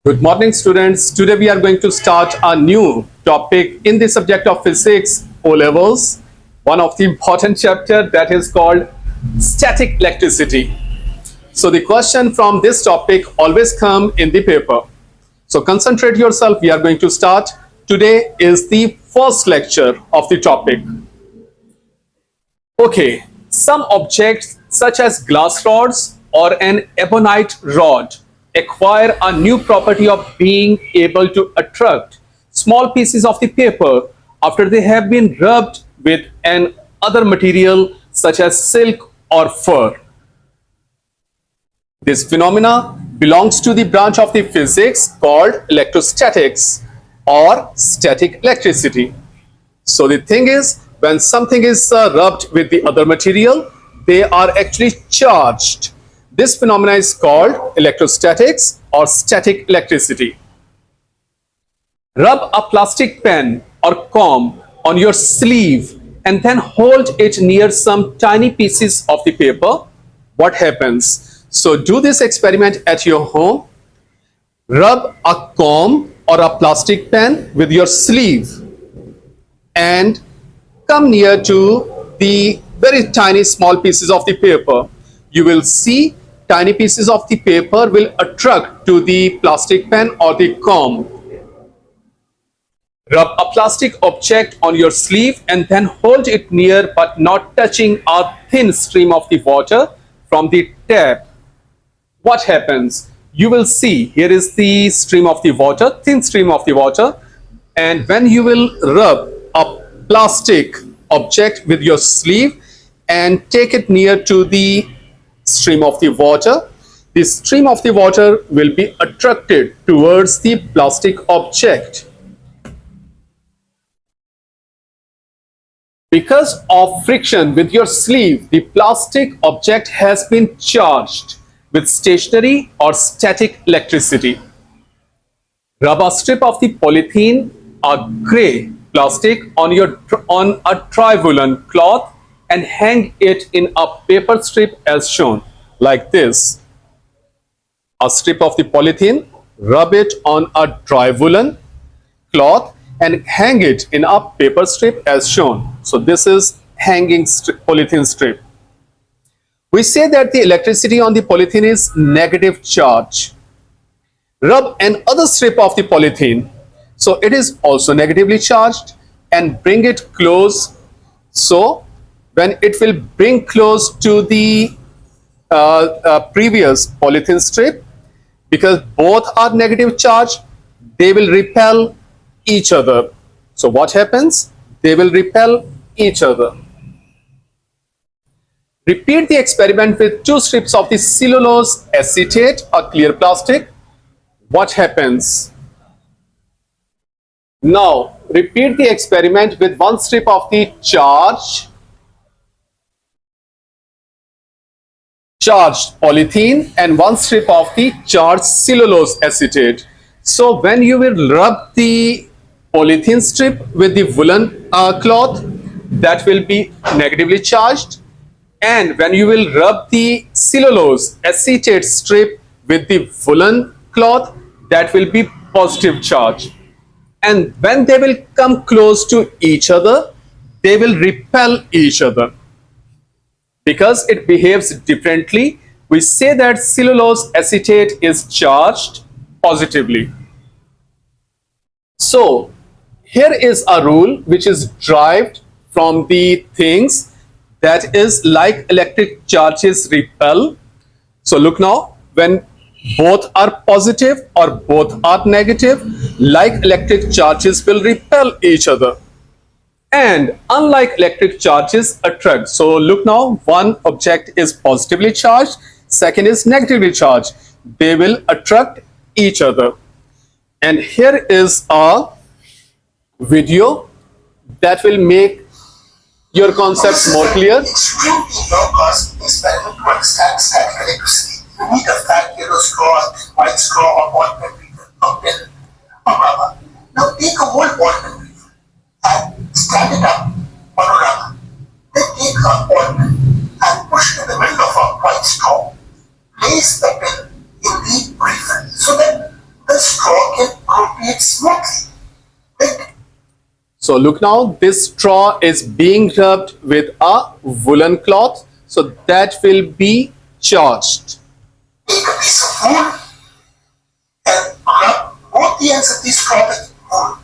Good morning, students. Today we are going to start a new topic in the subject of physics O-levels. One of the important chapter that is called static electricity. So the question from this topic always come in the paper. So concentrate yourself. We are going to start. Today is the first lecture of the topic. Okay, some objects such as glass rods or an ebonite rod acquire a new property of being able to attract small pieces of the paper after they have been rubbed with an other material such as silk or fur. This phenomena belongs to the branch of the physics called electrostatics or static electricity. So the thing is, when something is rubbed with the other material, they are actually charged. This phenomena is called electrostatics or static electricity. Rub a plastic pen or comb on your sleeve and then hold it near some tiny pieces of the paper. What happens? So do this experiment at your home. Rub a comb or a plastic pen with your sleeve and come near to the very tiny small pieces of the paper. You will see tiny pieces of the paper will attract to the plastic pen or the comb. Rub a plastic object on your sleeve and then hold it near but not touching a thin stream of the water from the tap. What happens? You will see here is the stream of the water, thin stream of the water, and when you will rub a plastic object with your sleeve and take it near to the stream of the water, the stream of the water will be attracted towards the plastic object. Because of friction with your sleeve, the plastic object has been charged with stationary or static electricity. Rub a strip of the polythene or gray plastic on a tri-woolen cloth and hang it in a paper strip as shown, like this. A strip of the polythene, rub it on a tri-woolen cloth and hang it in a paper strip as shown. So this is hanging polythene strip. We say that the electricity on the polythene is negative charge. Rub another strip of the polythene, so it is also negatively charged, and bring it close. So when it will bring close to the previous polythene strip, because both are negative charge, they will repel each other. So what happens? They will repel each other. Repeat the experiment with two strips of the cellulose acetate or clear plastic. What happens? Now repeat the experiment with one strip of the charged polythene and one strip of the charged cellulose acetate. So when you will rub the polythene strip with the woolen cloth, that will be negatively charged, and when you will rub the cellulose acetate strip with the woolen cloth, that will be positive charge. And when they will come close to each other, they will repel each other. Because it behaves differently, we say that cellulose acetate is charged positively. So here is a rule which is derived from the things that is like electric charges repel. So look now, when both are positive or both are negative, like electric charges will repel each other, and unlike electric charges attract. So look now, one object is positively charged, second is negatively charged. They will attract each other. And here is a video that will make your concepts more clear. Extremely low-cost experiment to understand static electricity. You need a fat yellow straw, white straw, or ball pen or pen or rubber. Now take a whole ball pen and stand it up on a rubber. Then take a ball pen and push it in the middle of a white straw. Place the pen in the refill so that the straw permeate smoothly. Right? So look now, this straw is being rubbed with a woolen cloth, so that will be charged. Take a piece of wool and rub both the ends of the straw with wool.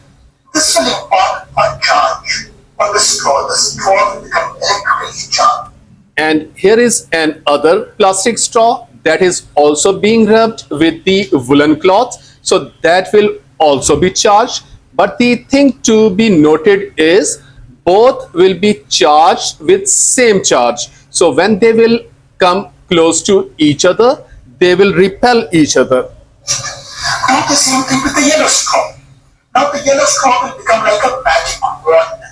This will impart a charge on the straw. The straw will become electrically charged. And here is an other plastic straw that is also being rubbed with the woolen cloth, so that will also be charged. But the thing to be noted is both will be charged with same charge. So when they will come close to each other, they will repel each other. Do the same thing with the yellow straw. Now the yellow straw will become like a magic wand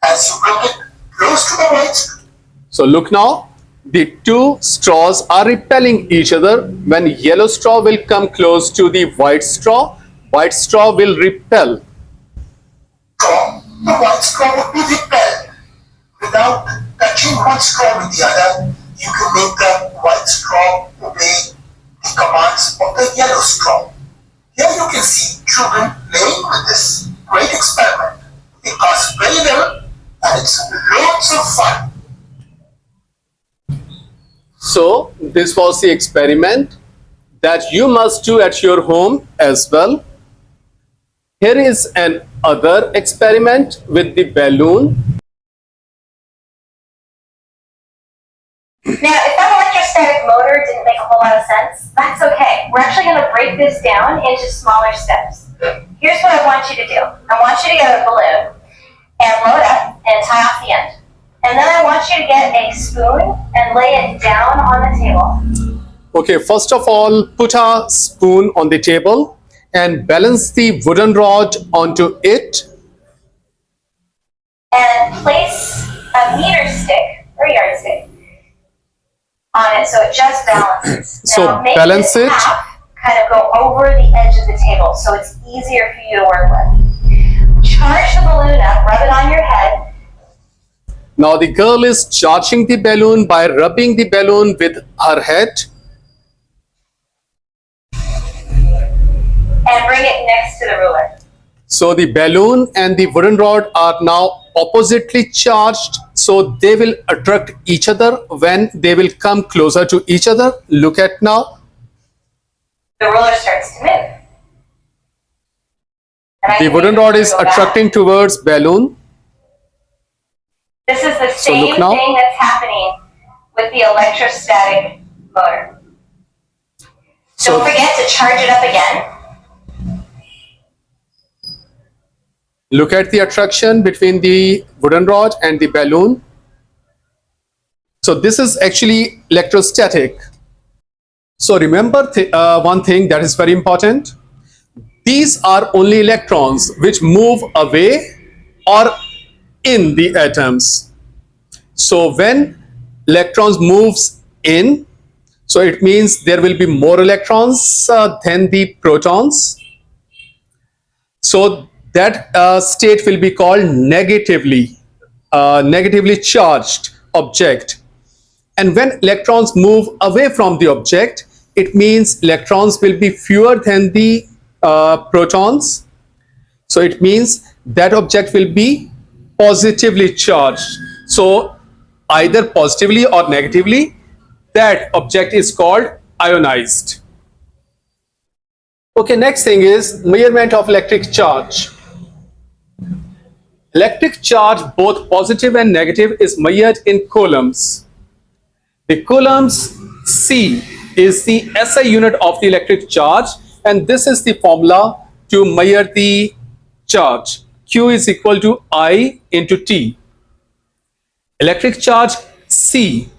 as you bring it close to the white straw. So look now, the two straws are repelling each other. When yellow straw will come close to the white straw will repel. The white straw would be repelled. Without touching one straw with the other, you can make the white straw obey the commands of the yellow straw. Here you can see children playing with this great experiment. It costs very little and it's loads of fun. So this was the experiment that you must do at your home as well. Here is an other experiment with the balloon. Now, if that electrostatic motor didn't make a whole lot of sense, that's okay. We're actually going to break this down into smaller steps. Here's what I want you to do. I want you to get a balloon and blow it up and tie off the end. And then I want you to get a spoon and lay it down on the table. Okay, first of all, put a spoon on the table and balance the wooden rod onto it. And place a meter stick or yardstick on it so it just balances. So now, make balance this it. half kind of go over the edge of the table so it's easier for you to work with. Charge the balloon up, rub it on your head. Now the girl is charging the balloon by rubbing the balloon with her head. And bring it next to the ruler. So the balloon and the wooden rod are now oppositely charged, so they will attract each other when they will come closer to each other. Look at now. The ruler starts to move. The wooden rod is attracting towards balloon. This is the So same look now. thing that's happening with the electrostatic motor. So Don't forget to charge it up again. look at the attraction between the wooden rod and the balloon. So this is actually electrostatic. So remember one thing that is very important. These are only electrons which move away or in the atoms. So when electrons moves in, so it means there will be more electrons than the protons. So that state will be called negatively charged object. And when electrons move away from the object, it means electrons will be fewer than the protons. So it means that object will be positively charged. So either positively or negatively, that object is called ionized. Okay, next thing is measurement of electric charge. Electric charge, both positive and negative, is measured in coulombs. The coulombs C is the SI unit of the electric charge, and this is the formula to measure the charge. Q is equal to I into T. Electric charge C,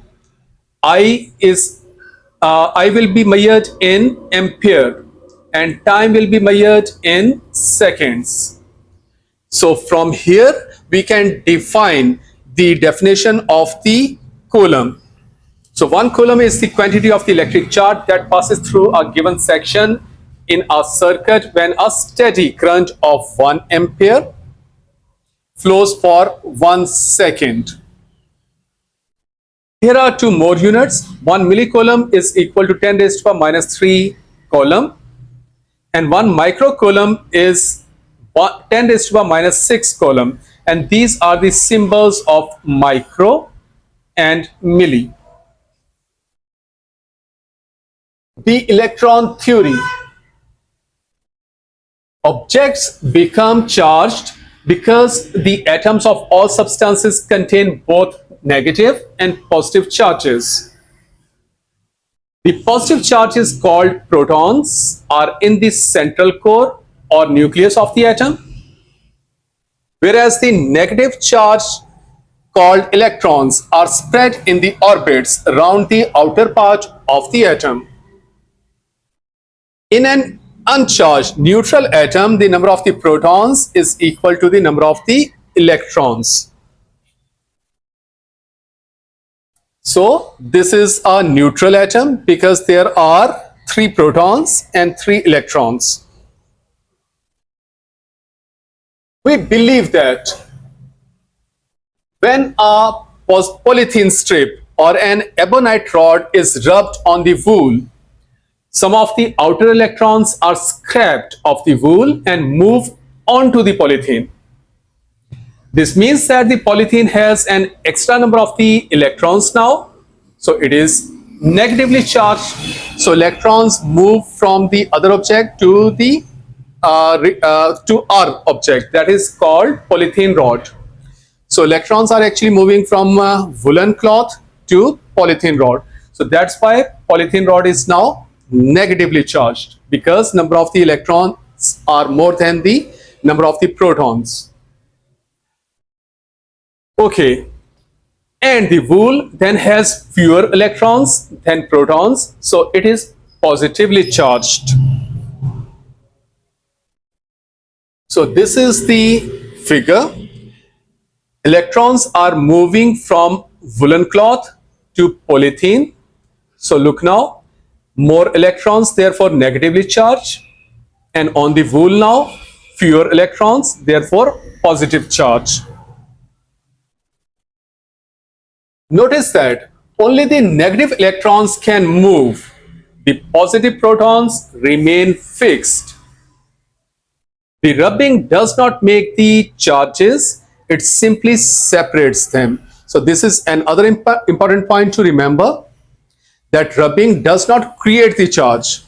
I will be measured in ampere and time will be measured in seconds. So from here we can define the definition of the coulomb. So 1 coulomb is the quantity of the electric charge that passes through a given section in a circuit when a steady current of 1 ampere flows for 1 second. Here are 2 more units. 1 millicoulomb is equal to 10 raised to the minus 3 coulomb, and 1 microcoulomb is 10 raised to the minus 6 coulomb, and these are the symbols of micro and milli. The electron theory. Objects become charged because the atoms of all substances contain both negative and positive charges. The positive charges called protons are in the central core or nucleus of the atom, whereas the negative charge called electrons are spread in the orbits around the outer part of the atom. In an uncharged neutral atom, the number of the protons is equal to the number of the electrons. So this is a neutral atom because there are 3 protons and 3 electrons. We believe that when a polythene strip or an ebonite rod is rubbed on the wool, some of the outer electrons are scraped off the wool and move onto the polythene. This means that the polythene has an extra number of the electrons now, so it is negatively charged. So electrons move from the other object to the to our object, that is called polythene rod. So electrons are actually moving from woolen cloth to polythene rod. So that's why polythene rod is now negatively charged, because number of the electrons are more than the number of the protons. Okay, and the wool then has fewer electrons than protons, so it is positively charged. So this is the figure. Electrons are moving from woolen cloth to polythene. So look now, more electrons, therefore negatively charged, and on the wool now, fewer electrons, therefore positive charge. Notice that only the negative electrons can move. The positive protons remain fixed. The rubbing does not make the charges, it simply separates them. So this is another important point to remember, that rubbing does not create the charge.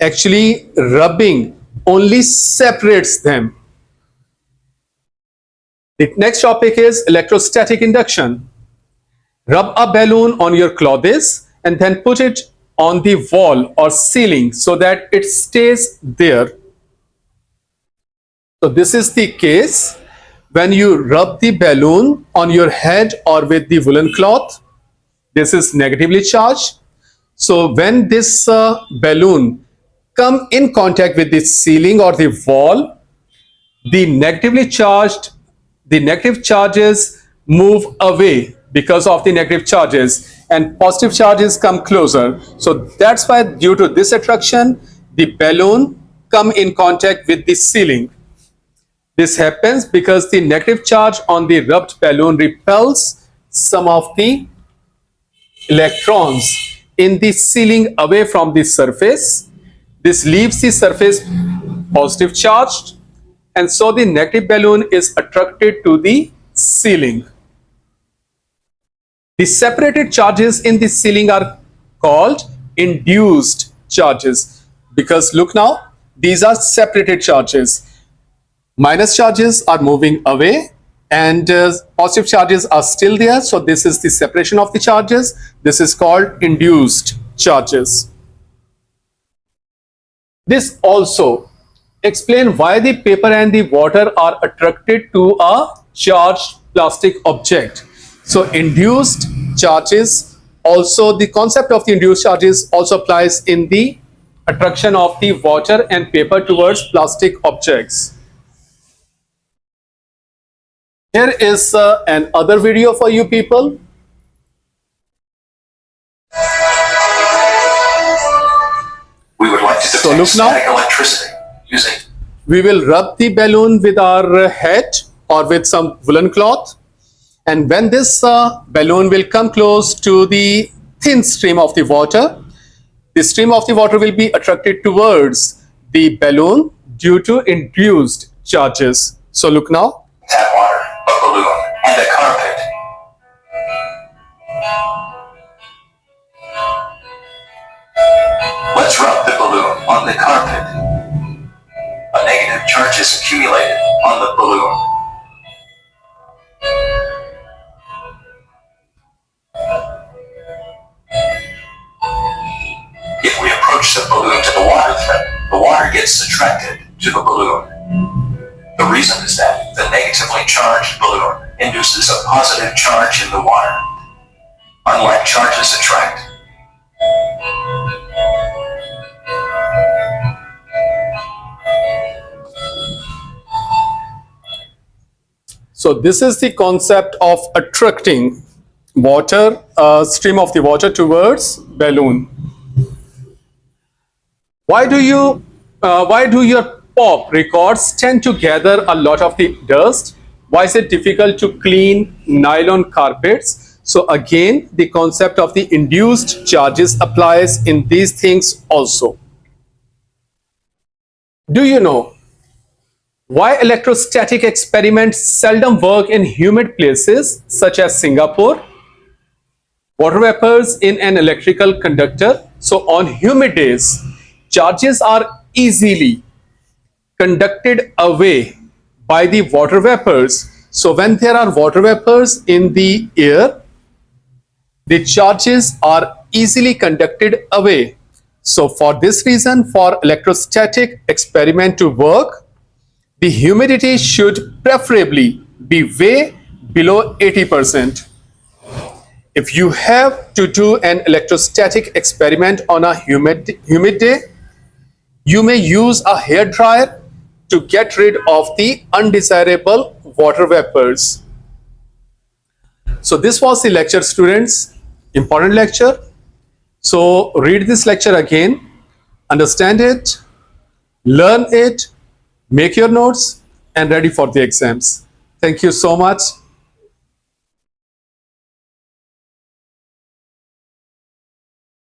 Actually, rubbing only separates them. The next topic is electrostatic induction. Rub a balloon on your clothes and then put it on the wall or ceiling so that it stays there. So this is the case when you rub the balloon on your head or with the woolen cloth. This is negatively charged. So when this balloon come in contact with the ceiling or the wall, the negative charges move away because of the negative charges, and positive charges come closer. So that's why, due to this attraction, the balloon come in contact with the ceiling. This happens because the negative charge on the rubbed balloon repels some of the electrons in the ceiling away from the surface. This leaves the surface positive charged, and so the negative balloon is attracted to the ceiling. The separated charges in the ceiling are called induced charges, because look now, these are separated charges. Minus charges are moving away and positive charges are still there. So this is the separation of the charges. This is called induced charges. This also explains why the paper and the water are attracted to a charged plastic object. So induced charges, also the concept of the induced charges also applies in the attraction of the water and paper towards plastic objects. Here is another video for you people. We would like to So detect look now. static electricity using. We will rub the balloon with our head or with some woolen cloth, and when this balloon will come close to the thin stream of the water, the stream of the water will be attracted towards the balloon due to induced charges. So look now. Tap water, a balloon, and a carpet. Let's rub the balloon on the carpet. A negative charge is accumulated on the balloon. If we approach the balloon to the water thread, the water gets attracted to the balloon. The reason is that the negatively charged balloon induces a positive charge in the water. Unlike charges attract, So this is the concept of attracting water, stream of the water towards balloon. Why do your pop records tend to gather a lot of the dust? Why is it difficult to clean nylon carpets? So again, the concept of the induced charges applies in these things also. Do you know why electrostatic experiments seldom work in humid places such as Singapore? Water vapors in an electrical conductor. So on humid days, charges are easily conducted away by the water vapors. So when there are water vapors in the air, the charges are easily conducted away. So for this reason, for electrostatic experiment to work, the humidity should preferably be way below 80%. If you have to do an electrostatic experiment on a humid day, you may use a hair dryer to get rid of the undesirable water vapors. So this was the lecture, students. Important lecture. So read this lecture again, understand it, learn it, make your notes, and ready for the exams. Thank you so much.